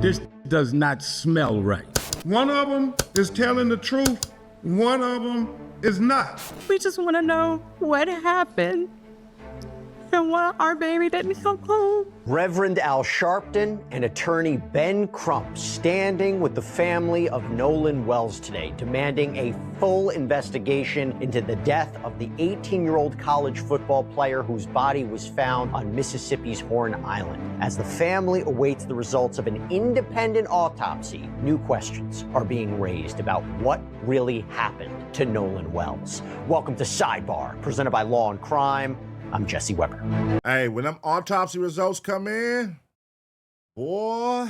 This does not smell right. One of them is telling the truth. One of them is not. We just want to know what happened and why our baby didn't come home. Reverend Al Sharpton and attorney Ben Crump standing with the family of Nolan Wells today, demanding a full investigation into the death of the 18-year-old college football player whose body was found on Mississippi's Horn Island. As the family awaits the results of an independent autopsy, new questions are being raised about what really happened to Nolan Wells. Welcome to Sidebar, presented by Law and Crime. I'm Jesse Weber. Hey, when them autopsy results come in, boy,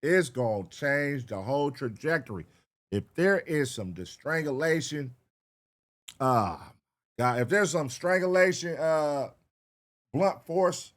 it's going to change the whole trajectory. If there is some strangulation, God, if there's some strangulation, blunt force,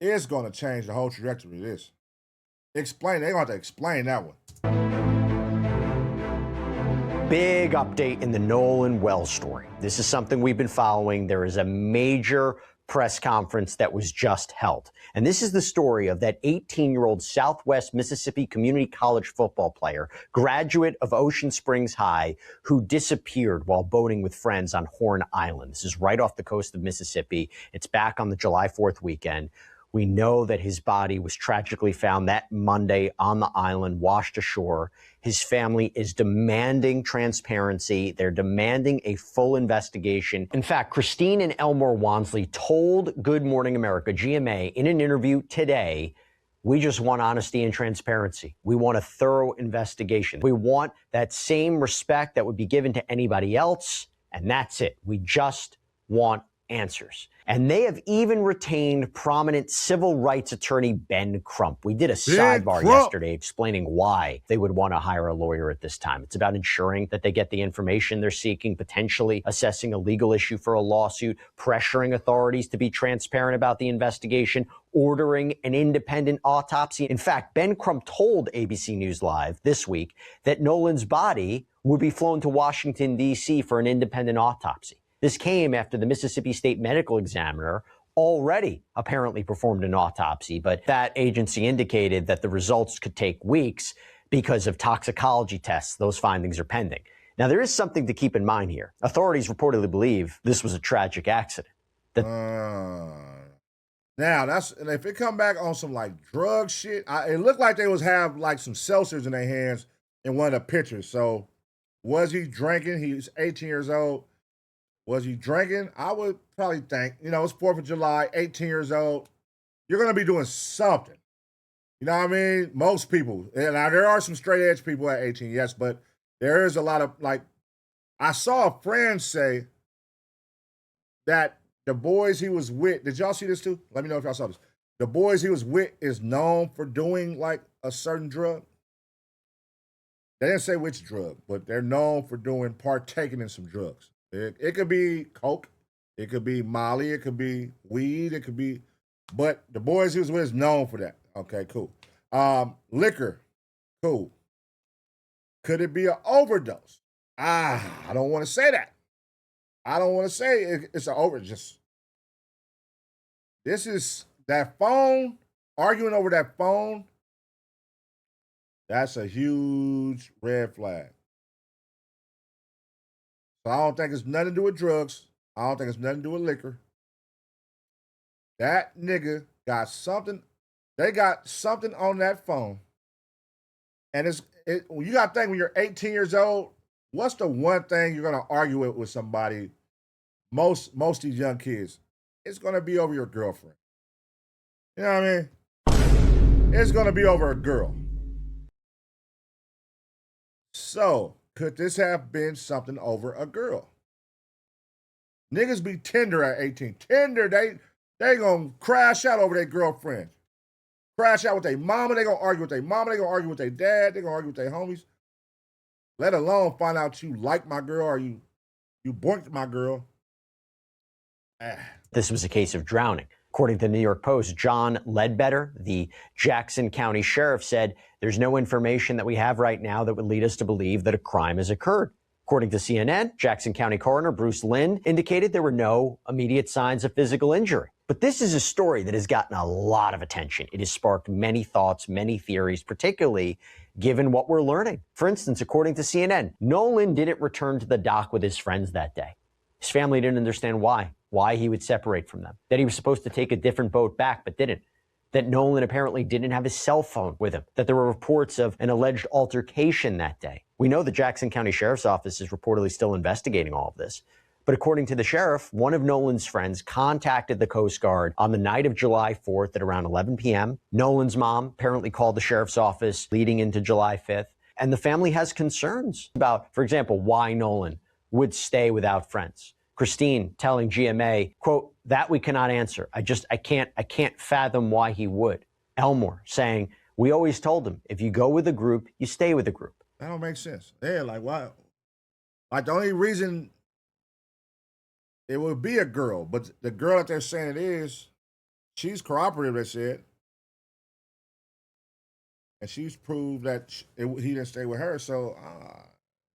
it's going to change the whole trajectory of this. They're going to have to explain that one. Big update in the Nolan Wells story. This is something we've been following. There is a major press conference that was just held. And this is the story of that 18-year-old Southwest Mississippi Community College football player, graduate of Ocean Springs High, who disappeared while boating with friends on Horn Island. This is right off the coast of Mississippi. It's back on the July 4th weekend. We know that his body was tragically found that Monday on the island, washed ashore. His family is demanding transparency. They're demanding a full investigation. In fact, Christine and Elmore Wansley told Good Morning America, GMA, in an interview today, we just want honesty and transparency. We want a thorough investigation. We want that same respect that would be given to anybody else, and that's it. We just want answers. And they have even retained prominent civil rights attorney Ben Crump. We did a sidebar yesterday explaining why they would want to hire a lawyer at this time. It's about ensuring that they get the information they're seeking, potentially assessing a legal issue for a lawsuit, pressuring authorities to be transparent about the investigation, ordering an independent autopsy. In fact, Ben Crump told ABC News Live this week that Nolan's body would be flown to Washington, D.C. for an independent autopsy. This came after the Mississippi State Medical Examiner already apparently performed an autopsy, but that agency indicated that the results could take weeks because of toxicology tests. Those findings are pending. Now, there is something to keep in mind here. Authorities reportedly believe this was a tragic accident. Now, and if it come back on some like drug shit, it looked like they have like some seltzers in their hands in one of the pictures. So was he drinking? He was 18 years old. Was he drinking? I would probably think, it's 4th of July, 18 years old. You're going to be doing something. You know what I mean? Most people. And now there are some straight edge people at 18, yes, but there is a lot of, I saw a friend say that the boys he was with, did y'all see this too? Let me know if y'all saw this. The boys he was with is known for doing like a certain drug. They didn't say which drug, but they're known for partaking in some drugs. It could be coke, it could be Molly, it could be weed, but the boys he was with is known for that. Okay, cool. Liquor, cool. Could it be an overdose? I don't want to say that. I don't want to say it's an overdose. This is that phone, arguing over that phone. That's a huge red flag. So I don't think it's nothing to do with drugs. I don't think it's nothing to do with liquor. That nigga got something. They got something on that phone. And you got to think when you're 18 years old, what's the one thing you're going to argue with somebody? Most of these young kids, it's going to be over your girlfriend. You know what I mean? It's going to be over a girl. So, could this have been something over a girl? Niggas be tender at 18. Tender, they gonna crash out over their girlfriend. Crash out with their mama. They gonna argue with their mama. They gonna argue with their dad. They gonna argue with their homies. Let alone find out you like my girl or you boinked my girl. This was a case of drowning. According to the New York Post, John Ledbetter, the Jackson County Sheriff, said there's no information that we have right now that would lead us to believe that a crime has occurred. According to CNN, Jackson County Coroner Bruce Lind indicated there were no immediate signs of physical injury. But this is a story that has gotten a lot of attention. It has sparked many thoughts, many theories, particularly given what we're learning. For instance, according to CNN, Nolan didn't return to the dock with his friends that day. His family didn't understand why he would separate from them, that he was supposed to take a different boat back but didn't, that Nolan apparently didn't have his cell phone with him, that there were reports of an alleged altercation that day. We know the Jackson County Sheriff's Office is reportedly still investigating all of this. But according to the sheriff, one of Nolan's friends contacted the Coast Guard on the night of July 4th at around 11 p.m. Nolan's mom apparently called the sheriff's office leading into July 5th. And the family has concerns about, for example, why Nolan would stay without friends. Christine telling GMA, quote, "That we cannot answer. I can't fathom why he would." Elmore saying, "We always told him, if you go with a group, you stay with a group." That don't make sense. Yeah, like, why? Like, the only reason it would be a girl, but the girl that they're saying it is, she's cooperative, they said. And she's proved that he didn't stay with her. So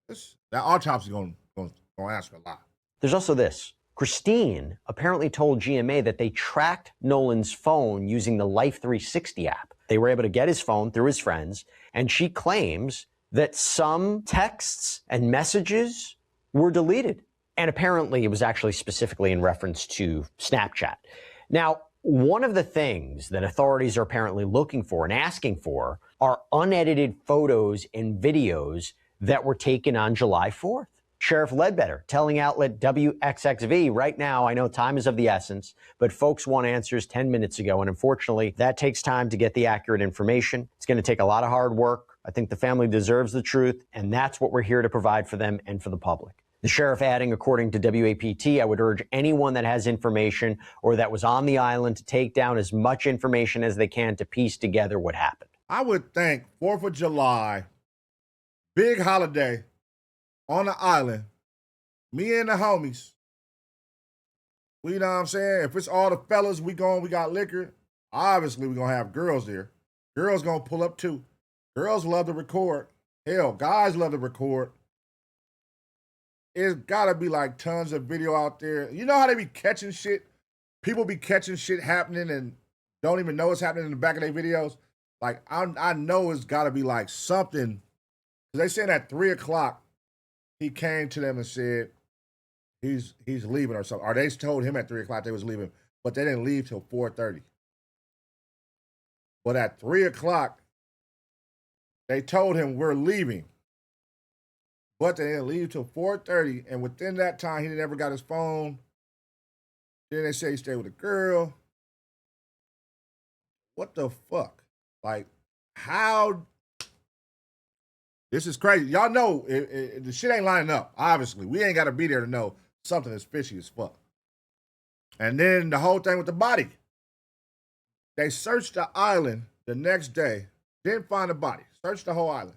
that autopsy is going to ask a lot. There's also this. Christine apparently told GMA that they tracked Nolan's phone using the Life 360 app. They were able to get his phone through his friends, and she claims that some texts and messages were deleted. And apparently it was actually specifically in reference to Snapchat. Now, one of the things that authorities are apparently looking for and asking for are unedited photos and videos that were taken on July 4th. Sheriff Ledbetter telling outlet WXXV, right now, I know time is of the essence, but folks want answers 10 minutes ago. And unfortunately, that takes time to get the accurate information. It's going to take a lot of hard work. I think the family deserves the truth, and that's what we're here to provide for them and for the public. The sheriff adding, according to WAPT, I would urge anyone that has information or that was on the island to take down as much information as they can to piece together what happened. I would think 4th of July, big holiday on the island, me and the homies, you know what I'm saying? If it's all the fellas, we got liquor, obviously we're going to have girls there. Girls going to pull up too. Girls love to record. Hell, guys love to record. It's gotta be like tons of video out there. You know how they be catching shit? People be catching shit happening and don't even know it's happening in the back of their videos. Like, I know it's gotta be like something. Because they saying at 3 o'clock, he came to them and said he's leaving or something. Or they told him at 3 o'clock they was leaving, but they didn't leave till 4:30. But at 3 o'clock, they told him we're leaving. But they didn't leave till 4:30, and within that time, he never got his phone. Then they say he stayed with a girl. What the fuck? Like, how? This is crazy. Y'all know the shit ain't lining up, obviously. We ain't got to be there to know something is fishy as fuck. And then the whole thing with the body. They searched the island the next day, didn't find the body. Searched the whole island.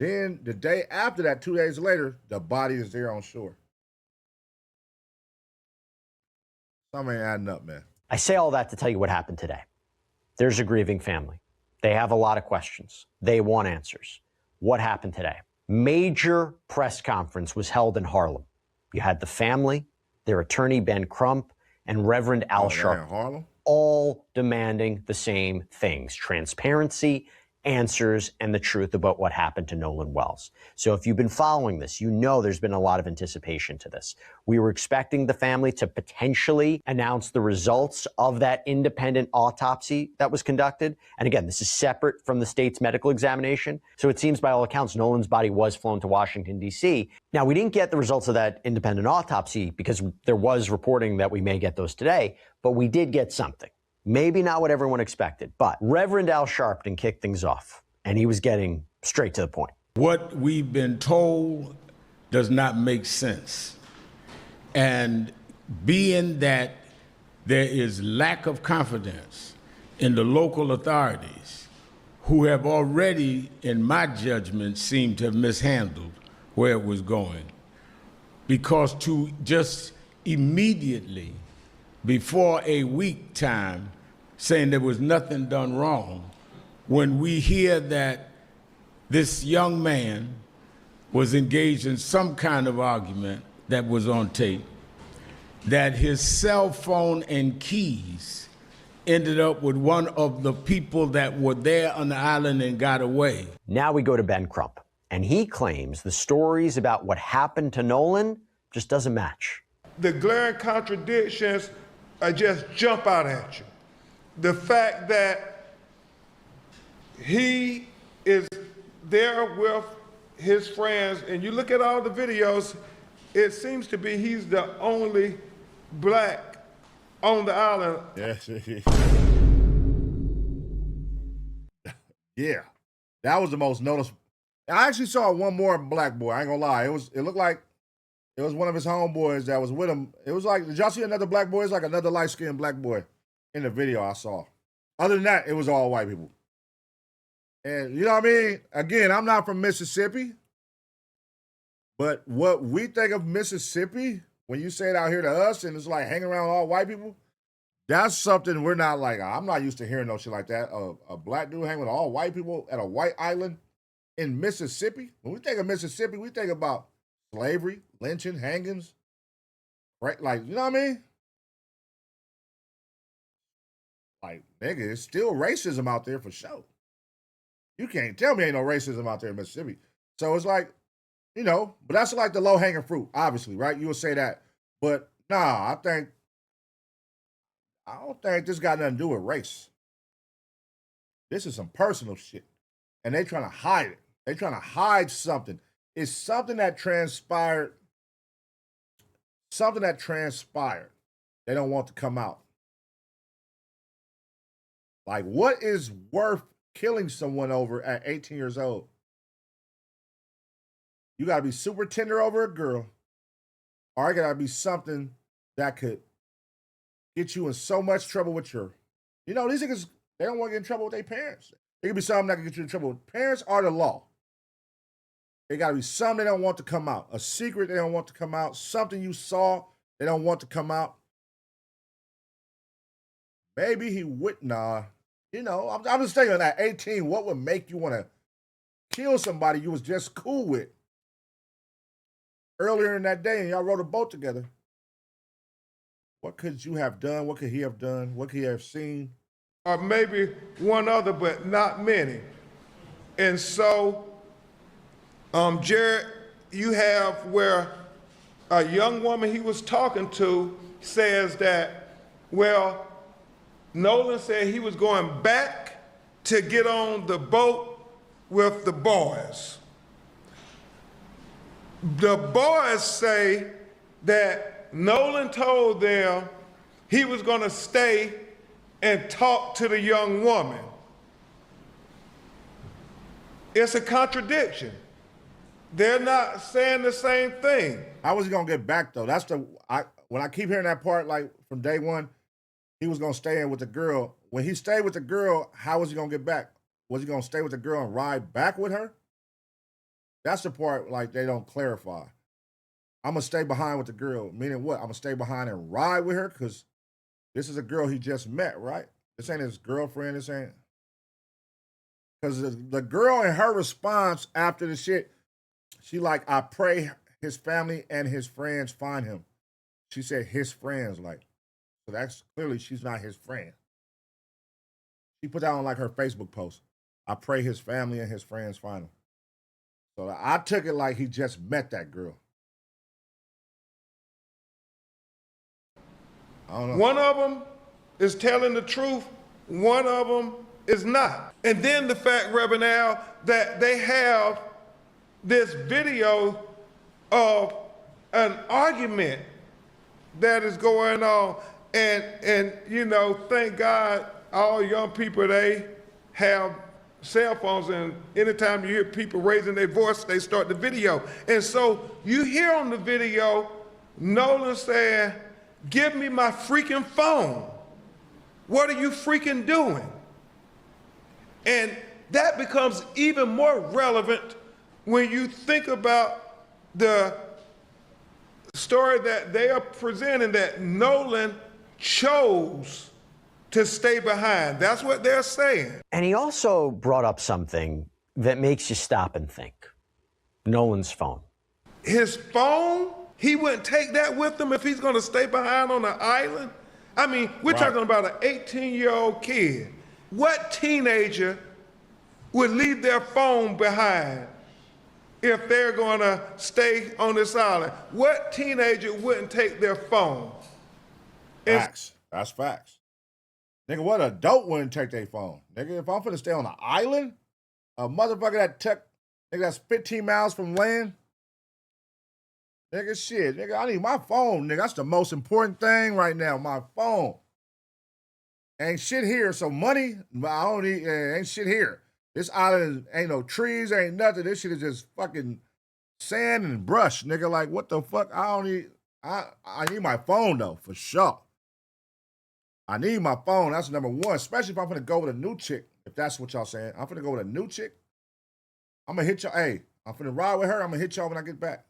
Then the day after that, 2 days later, the body is there on shore. Something ain't adding up, man. I say all that to tell you what happened today. There's a grieving family. They have a lot of questions. They want answers. What happened today? Major press conference was held in Harlem. You had the family, their attorney, Ben Crump, and Reverend Al Sharpton, Harlem? all demanding the same things: transparency, answers, and the truth about what happened to Nolan Wells. So if you've been following this, you know there's been a lot of anticipation to this. We were expecting the family to potentially announce the results of that independent autopsy that was conducted. And again, this is separate from the state's medical examination. So it seems by all accounts, Nolan's body was flown to Washington, D.C. Now, we didn't get the results of that independent autopsy because there was reporting that we may get those today, but we did get something. Maybe not what everyone expected, but Reverend Al Sharpton kicked things off, and he was getting straight to the point. What we've been told does not make sense. And being that there is lack of confidence in the local authorities, who have already, in my judgment, seemed to have mishandled where it was going, because to just immediately, before a week time, saying there was nothing done wrong, when we hear that this young man was engaged in some kind of argument that was on tape, that his cell phone and keys ended up with one of the people that were there on the island and got away. Now we go to Ben Crump, and he claims the stories about what happened to Nolan just doesn't match. The glaring contradictions just jump out at you. The fact that he is there with his friends, and you look at all the videos, it seems to be he's the only black on the island. Yes. Yeah, that was the most noticeable. I actually saw one more black boy. I ain't gonna lie. It looked like it was one of his homeboys that was with him. It was like, did y'all see another black boy? It's like another light-skinned black boy in the video I saw. Other than that, it was all white people. And you know what I mean? Again, I'm not from Mississippi, but what we think of Mississippi, when you say it out here to us and it's like hanging around all white people, that's something we're not like. I'm not used to hearing no shit like that. A black dude hanging with all white people at a white island in Mississippi. When we think of Mississippi, we think about slavery, lynching, hangings, right? Like, you know what I mean? Like, nigga, it's still racism out there for sure. You can't tell me ain't no racism out there in Mississippi. So it's like, you know, but that's like the low-hanging fruit, obviously, right? You would say that. But nah, I don't think this got nothing to do with race. This is some personal shit. And they trying to hide it. They trying to hide something. It's something that transpired. Something that transpired. They don't want to come out. Like, what is worth killing someone over at 18 years old? You got to be super tender over a girl, or it got to be something that could get you in so much trouble with your, you know, these niggas, they don't want to get in trouble with their parents. It could be something that could get you in trouble with parents or the law. It got to be something they don't want to come out. A secret they don't want to come out. Something you saw they don't want to come out. Maybe he would, nah. You know, I'm just thinking at 18, what would make you want to kill somebody you was just cool with earlier in that day and y'all rode a boat together? What could you have done? What could he have done? What could he have seen? Or maybe one other, but not many. And so, Jared, you have where a young woman he was talking to says that, well, Nolan said he was going back to get on the boat with the boys. The boys say that Nolan told them he was going to stay and talk to the young woman. It's a contradiction. They're not saying the same thing. How was he going to get back, though? When I keep hearing that part, like, from day one, he was going to stay in with the girl. When he stayed with the girl, how was he going to get back? Was he going to stay with the girl and ride back with her? That's the part, like, they don't clarify. I'm going to stay behind with the girl. Meaning what? I'm going to stay behind and ride with her? Because this is a girl he just met, right? This ain't his girlfriend. This ain't. Because the girl in her response after the shit, she like, I pray his family and his friends find him. She said his friends, like. So that's clearly she's not his friend. She put that on like her Facebook post. I pray his family and his friends find him. So I took it like he just met that girl. I don't know. One of them is telling the truth. One of them is not. And then the fact, Reverend Al, that they have this video of an argument that is going on. And you know, thank God all young people, they have cell phones, and anytime you hear people raising their voice, they start the video. And so you hear on the video, Nolan saying, give me my freaking phone. What are you freaking doing? And that becomes even more relevant when you think about the story that they are presenting, that Nolan chose to stay behind. That's what they're saying. And he also brought up something that makes you stop and think. Nolan's phone. His phone? He wouldn't take that with him if he's gonna stay behind on the island? I mean, we're talking about an 18-year-old kid. What teenager would leave their phone behind if they're gonna stay on this island? What teenager wouldn't take their phone? Facts. That's facts. Nigga, what adult wouldn't take their phone? Nigga, if I'm finna stay on an island, a motherfucker nigga, that's 15 miles from land. Nigga, shit. Nigga, I need my phone, nigga. That's the most important thing right now, my phone. Ain't shit here, so money, I don't need, ain't shit here. This island ain't no trees, ain't nothing. This shit is just fucking sand and brush, nigga. Like, what the fuck? I need my phone, though, for sure. I need my phone. That's number one, especially if I'm finna go with a new chick, if that's what y'all saying. I'm finna go with a new chick. I'm gonna hit y'all. Hey, I'm finna ride with her. I'm gonna hit y'all when I get back.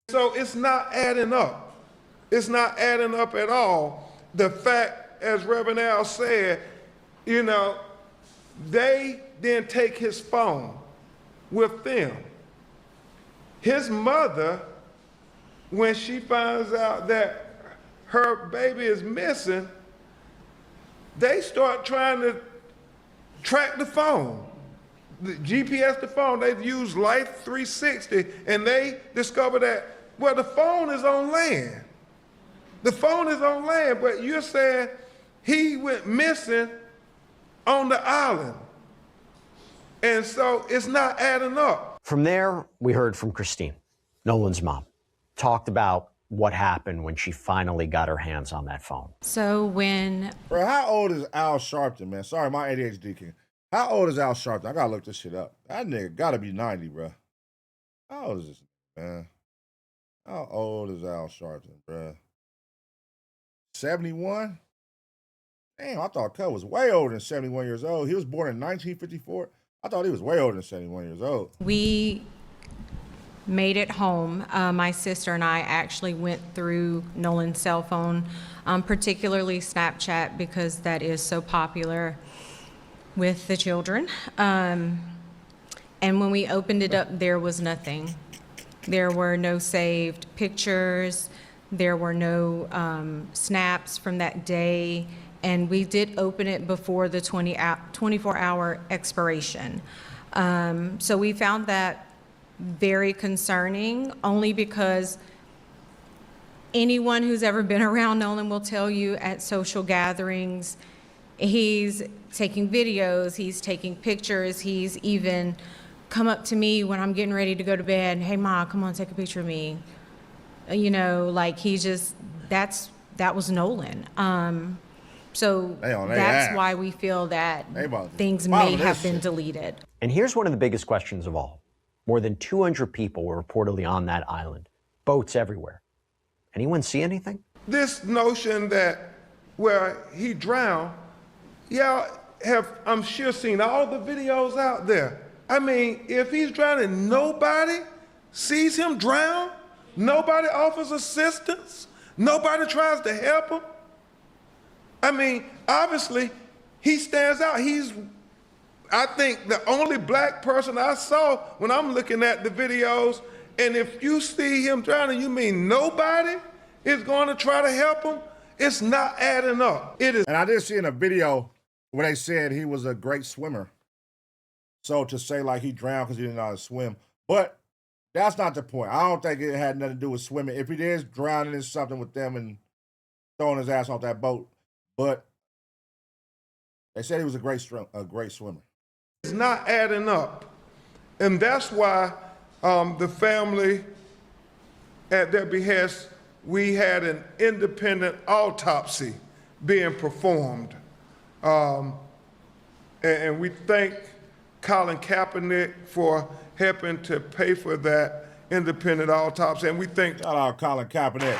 So it's not adding up. It's not adding up at all. The fact, as Reverend Al said, you know, they didn't take his phone with them. His mother, when she finds out that her baby is missing, they start trying to track the phone. The GPS the phone, they've used Life 360, and they discover that, well, the phone is on land. The phone is on land, but you're saying he went missing on the island. And so it's not adding up. From there, we heard from Christine, Nolan's mom, talked about what happened when she finally got her hands on that phone. So when Bro, how old is Al Sharpton, man? Sorry, my ADHD king. How old is Al Sharpton? I gotta look this shit up. That nigga gotta be 90, bro. How old is this, man? How old is Al Sharpton, bro? 71? Damn, I thought Cub was way older than 71 years old. He was born in 1954. I thought he was way older than 71 years old. we made it home, my sister and I actually went through Nolan's cell phone, particularly Snapchat, because that is so popular with the children. And when we opened it up, there was nothing. There were no saved pictures. There were no snaps from that day. And we did open it before the 24-hour expiration. So we found that very concerning, only because anyone who's ever been around Nolan will tell you at social gatherings, he's taking videos, he's taking pictures, he's even come up to me when I'm getting ready to go to bed, hey Ma, come on, take a picture of me. You know, like he just, that was Nolan. So that's why we feel that things may have been deleted. And here's one of the biggest questions of all. More than 200 people were reportedly on that island, boats everywhere. Anyone see anything? This notion that, well, he drowned, y'all have, I'm sure, seen all the videos out there. I mean, if he's drowning, nobody sees him drown, nobody offers assistance, nobody tries to help him. I mean, obviously, he stands out. He's, I think, the only black person I saw when I'm looking at the videos. And if you see him drowning, you mean nobody is going to try to help him? It's not adding up. It is. And I did see in a video where they said he was a great swimmer. So to say like he drowned because he didn't know how to swim. But that's not the point. I don't think it had nothing to do with swimming. If he is drowning, it's something with them and throwing his ass off that boat. But they said he was a great swimmer. It's not adding up. And that's why the family, at their behest, we had an independent autopsy being performed. And we thank Colin Kaepernick for helping to pay for that independent autopsy. And we thank... Shout out Colin Kaepernick.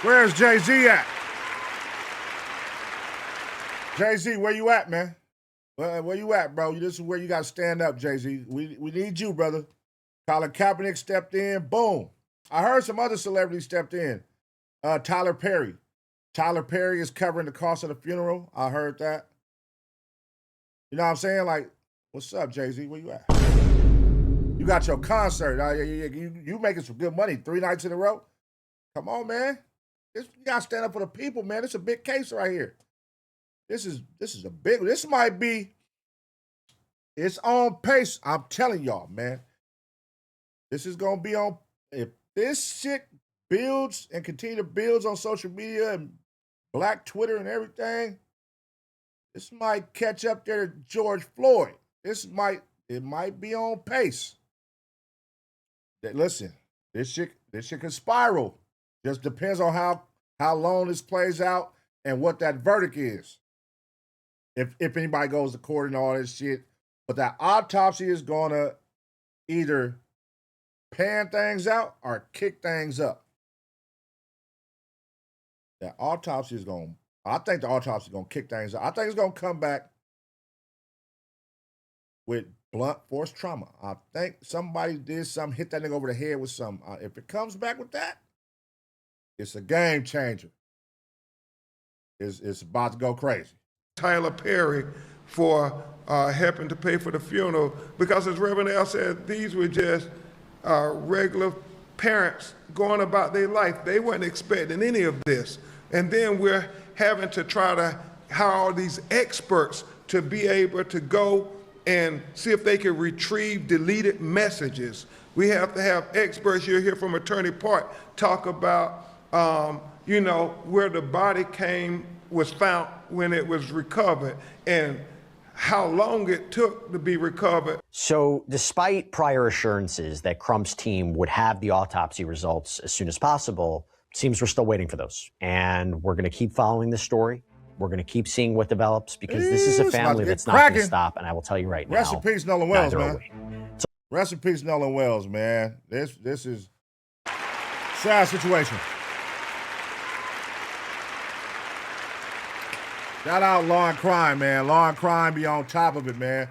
Where's Jay-Z at? Jay-Z, where you at, man? Where you at, bro? This is where you got to stand up, Jay-Z. We need you, brother. Colin Kaepernick stepped in. Boom. I heard some other celebrities stepped in. Tyler Perry. Tyler Perry is covering the cost of the funeral. I heard that. You know what I'm saying? Like, what's up, Jay-Z? Where you at? You got your concert. You making some good money 3 nights in a row. Come on, man. You gotta stand up for the people, man. It's a big case right here. This is a big. This might be. It's on pace. I'm telling y'all, man. This is gonna be on. If this shit builds and continue to build on social media and Black Twitter and everything, this might catch up there to George Floyd. It might be on pace. Listen, this shit can spiral. Just depends on how long this plays out and what that verdict is. If anybody goes to court and all this shit. But that autopsy is gonna either pan things out or kick things up. I think the autopsy is gonna kick things out. I think it's gonna come back with blunt force trauma. I think somebody did something, hit that nigga over the head with something. If it comes back with that, it's a game changer. It's about to go crazy. Tyler Perry for helping to pay for the funeral, because as Reverend Al said, these were just regular parents going about their life. They weren't expecting any of this. And then we're having to try to hire all these experts to be able to go and see if they can retrieve deleted messages. We have to have experts. You'll hear from Attorney Park talk about, where the body was found when it was recovered and how long it took to be recovered. So despite prior assurances that Crump's team would have the autopsy results as soon as possible, it seems we're still waiting for those. And we're going to keep following this story. We're going to keep seeing what develops, because this is a family that's not going to stop. And I will tell you right now. Rest in peace, Nolan Wells, man. So, rest in peace, Nolan Wells, man. This is sad situation. Shout out Law and Crime, man. Law and Crime be on top of it, man.